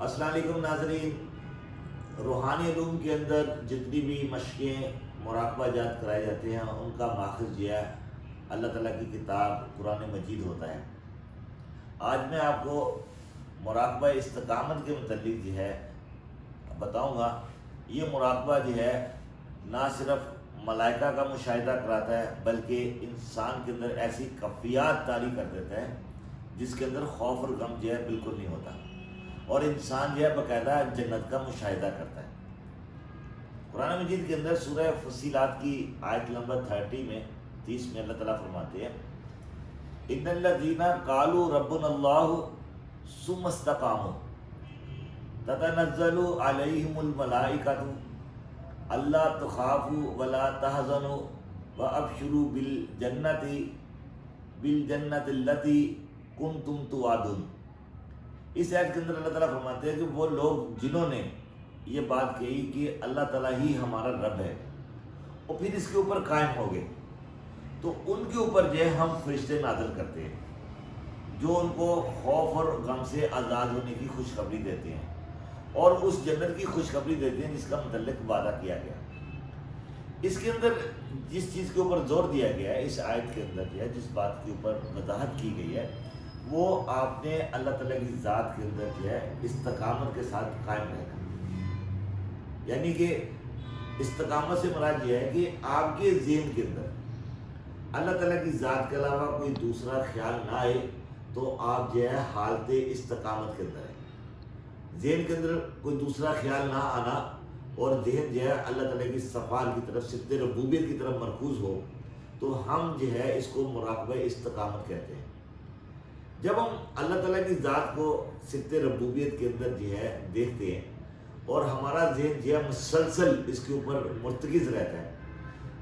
السلام علیکم ناظرین، روحانی علوم کے اندر جتنی بھی مشقیں مراقبہ جات کرائے جاتے ہیں ان کا ماخذ جو ہے اللہ تعالیٰ کی کتاب قرآن مجید ہوتا ہے۔ آج میں آپ کو مراقبہ استقامت کے متعلق جو ہے بتاؤں گا۔ یہ مراقبہ جو ہے نہ صرف ملائکہ کا مشاہدہ کراتا ہے بلکہ انسان کے اندر ایسی کیفیات طاری کر دیتا ہے جس کے اندر خوف اور غم جو ہے بالکل نہیں ہوتا، اور انسان جو ہے باقاعدہ جنت کا مشاہدہ کرتا ہے۔ قرآن مجید کے اندر سورہ فصیلات کی آیت نمبر 30 میں اللہ تعالیٰ فرماتے ہیں ان الذین قالوا ربنا اللہ ثم استقاموا تتنزل علیہم الملائکۃ الا تخافوا ولا تحزنوا وابشروا بالجنۃ التی کنتم توعدون۔ اس آیت کے اندر اللہ تعالیٰ فرماتے ہیں کہ وہ لوگ جنہوں نے یہ بات کہی کہ اللہ تعالیٰ ہی ہمارا رب ہے اور پھر اس کے اوپر قائم ہو گئے، تو ان کے اوپر جو ہے ہم فرشتے نازل کرتے ہیں جو ان کو خوف اور غم سے آزاد ہونے کی خوشخبری دیتے ہیں اور اس جنت کی خوشخبری دیتے ہیں جس کا متعلق وعدہ کیا گیا۔ اس کے اندر جس چیز کے اوپر زور دیا گیا ہے اس آیت کے اندر جو ہے جس بات کے اوپر وضاحت کی گئی ہے وہ آپ نے اللہ تعالیٰ کی ذات کے اندر جو ہے استقامت کے ساتھ قائم رہنا، یعنی کہ استقامت سے مراد یہ ہے کہ آپ کے ذہن کے اندر اللہ تعالیٰ کی ذات کے علاوہ کوئی دوسرا خیال نہ آئے تو آپ جو ہے حالت استقامت کے اندر ہے۔ ذہن کے اندر کوئی دوسرا خیال نہ آنا اور ذہن جو ہے اللہ تعالیٰ کی صفات کی طرف صفت ربوبیت کی طرف مرکوز ہو تو ہم جو ہے اس کو مراقبہ استقامت کہتے ہیں۔ جب ہم اللہ تعالیٰ کی ذات کو صفت ربوبیت کے اندر جو ہے دیکھتے ہیں اور ہمارا ذہن جو ہے مسلسل اس کے اوپر مرتکز رہتا ہے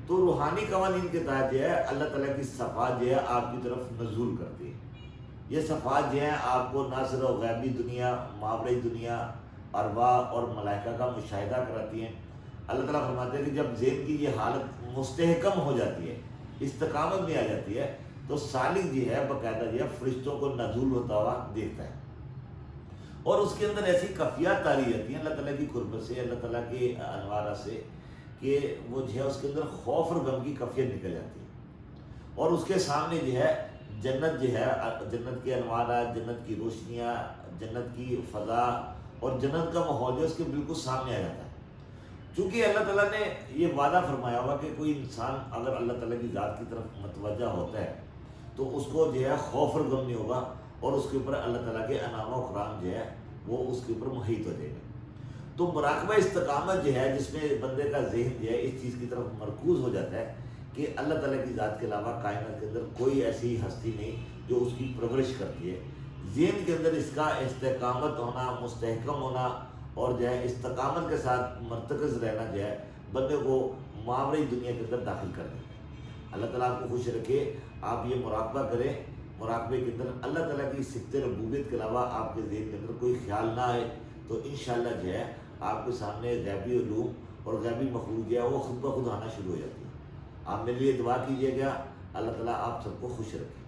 تو روحانی قوانین کے تحت جو ہے اللہ تعالیٰ کی صفات جو ہے آپ کی طرف نزول کرتی ہے۔ یہ صفات جو ہیں آپ کو نہ صرف غیبی دنیا، ماورائی دنیا، ارواح اور ملائکہ کا مشاہدہ کراتی ہیں۔ اللہ تعالیٰ فرماتے ہیں کہ جب ذہن کی یہ حالت مستحکم ہو جاتی ہے، استقامت میں آ جاتی ہے تو سالک جو ہے باقاعدہ جو ہے فرشتوں کو نزول ہوتا ہوا دیکھتا ہے اور اس کے اندر ایسی کیفیات طاری رہتی ہیں اللہ تعالیٰ کی قربت سے، اللہ تعالیٰ کے انوار سے، کہ وہ جو ہے اس کے اندر خوف اور غم کی کیفیت نکل جاتی ہے اور اس کے سامنے جو ہے جنت جو ہے، جنت کے انوارات، جنت کی روشنیاں، جنت کی فضا اور جنت کا ماحول جو ہے اس کے بالکل سامنے آ جاتا ہے۔ چونکہ اللہ تعالیٰ نے یہ وعدہ فرمایا ہوا کہ کوئی انسان اگر اللہ تعالیٰ کی ذات کی طرف متوجہ ہوتا ہے تو اس کو جو ہے خوف اور غم نہیں ہوگا اور اس کے اوپر اللہ تعالیٰ کے انعام و اکرام جو ہے وہ اس کے اوپر محیط ہو جائے گا۔ تو مراقبہ استقامت جو ہے جس میں بندے کا ذہن جو ہے اس چیز کی طرف مرکوز ہو جاتا ہے کہ اللہ تعالیٰ کی ذات کے علاوہ کائنات کے اندر کوئی ایسی ہستی نہیں جو اس کی پرورش کرتی ہے۔ ذہن کے اندر اس کا استقامت ہونا، مستحکم ہونا اور جو ہے استقامت کے ساتھ مرتکز رہنا جو ہے بندے کو ماورائی دنیا کے اندر داخل کر دیتا ہے۔ اللہ تعالیٰ آپ کو خوش رکھے، آپ یہ مراقبہ کریں، مراقبے کے اندر اللہ تعالیٰ کی صفت ربوبیت کے علاوہ آپ کے ذہن کے اندر کوئی خیال نہ آئے تو انشاءاللہ جو ہے آپ کے سامنے غیبی علوم اور غیبی مخلوق جو ہے وہ خود بخود آنا شروع ہو جاتی ہے۔ آپ میرے لیے دعا کیجیے گا، اللہ تعالیٰ آپ سب کو خوش رکھے۔